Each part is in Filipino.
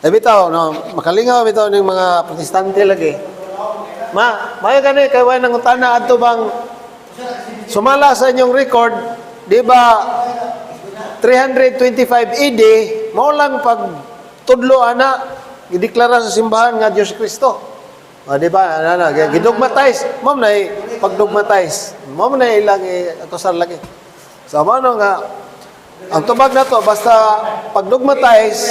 bitaw, no, makalingaw bitaw ng mga protestante lagi. Mayo gani kay way nang utana adto bang sumala sa inyong record, di ba 325 AD, mao lang pag tudlo ana gideklara sa simbahan nga Dios Kristo. O di ba ana gidogmatize, mao na pagdogmatize. Mao na ilang akusar lagi. So mao nga ang tubag na to, basta pagdogmatize,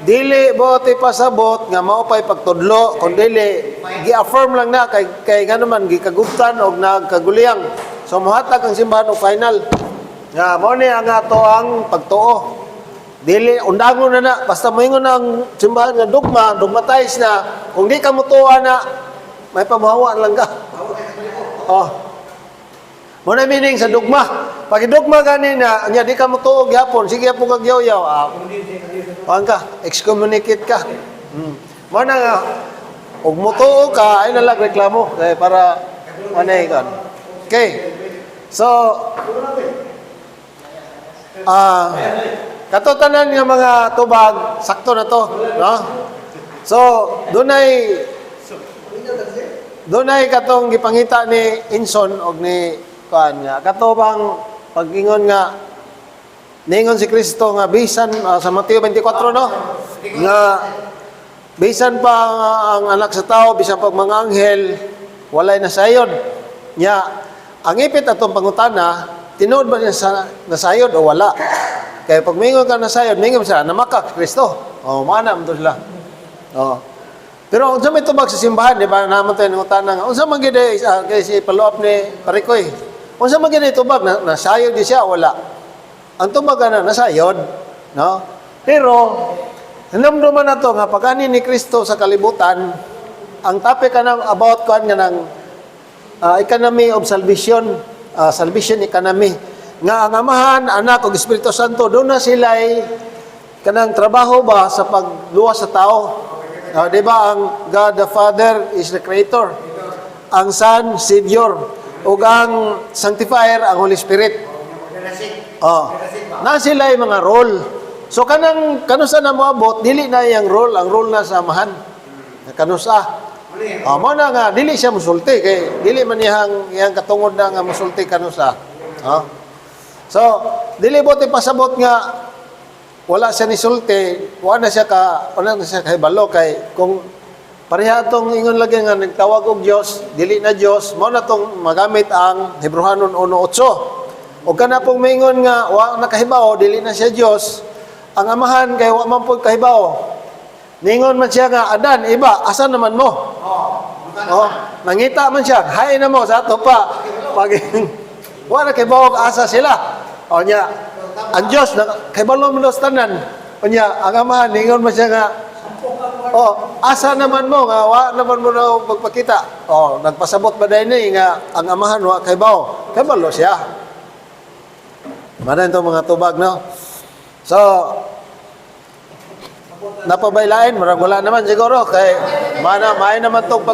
dili bote pasabot nga mao pay pagtudlo, kun dili gi-affirm lang na kay ganuman gikagubtan og nagkaguliyang. So mohatag ang simbahan og final. Nga mao ni ang ato ang pagtuo. Dili undangon na basta moingon ang simbahan nga dogmatize na, kung di ka mutuwa na may pamahawa lang ka. Oh. Mo na meaning sa dogma. Pag dogma ganina, nya di ka mutuog yapon, sige po kag yaw-yaw. Ka, excommunicate ka. Mo na nga og mutuog ka ay nalang reklamo para manay kan. Okay. So katotanan nga mga tubag, sakto na to, no? So dunay katong gipangita ni Inson og ni kan nga katubang pag-ingon nga ningon si Kristo nga bisan sa Mateo 24 no nga bisan pa ang anak sa tao bisan pa mga anghel walay nasayod nya ang ipit atong pangutana tinuod ba niya sa nasayod o wala kay pag mingon ka nasayod mingon siya namaka Kristo mana mo sila pero unsa may tubag sa simbahan di ba naman tayo ng utana nga unsa man gid kay si follow-up ni Parikoy unsa man gid tubag nasayod di siya wala ang tubag na nasayod no pero hinamduman nato nga pagani ni Kristo sa kalibutan ang topic kanang about kuan nga nang economy of salvation salvation economy nga ang Amahan Anak ug Espiritu Santo do na sila kanang trabaho ba sa pagluwas sa tao. Di ba ang God the Father is the Creator, ang Son, Savior, ug ang Sanctifier, ang Holy Spirit. Na sila yung mga role. So kanusa na moabot, dili na yung role, ang role na sa Amahan. Kanusa. Mo na nga, dili siya musulti, kay dili man iyang katungod na nga musulti kanusa. So, dili bote pasabot nga wala siya ni sulti, wala na siya kahibalo kay kung pareha tong ingon lagi nga nagtawag og Dios, dili na Dios, mao na tong magamit ang Hebrehanon 1:8. O kana pong maingon nga wa na kahibaw, dili na siya Dios, ang Amahan kay wa man pud kahibaw. Ningon man siya nga Adan, iba, asa naman mo? Nangita man siya, hay na mo sa ato pa. Pag wa na kahibaw asa sila. O nya ang Diyos, kaibalo mo sa tanan. Kanya, ang Amahan, ningon mo siya nga, asa naman mo, nga, wa naman mo na magpakita. Nagpasabot ba dahil nga, ang Amahan, wa kaibaw. Kaibalo siya. Manan itong mga tubag, no? So, napabaylain, marang wala naman siguro, kay, may naman itong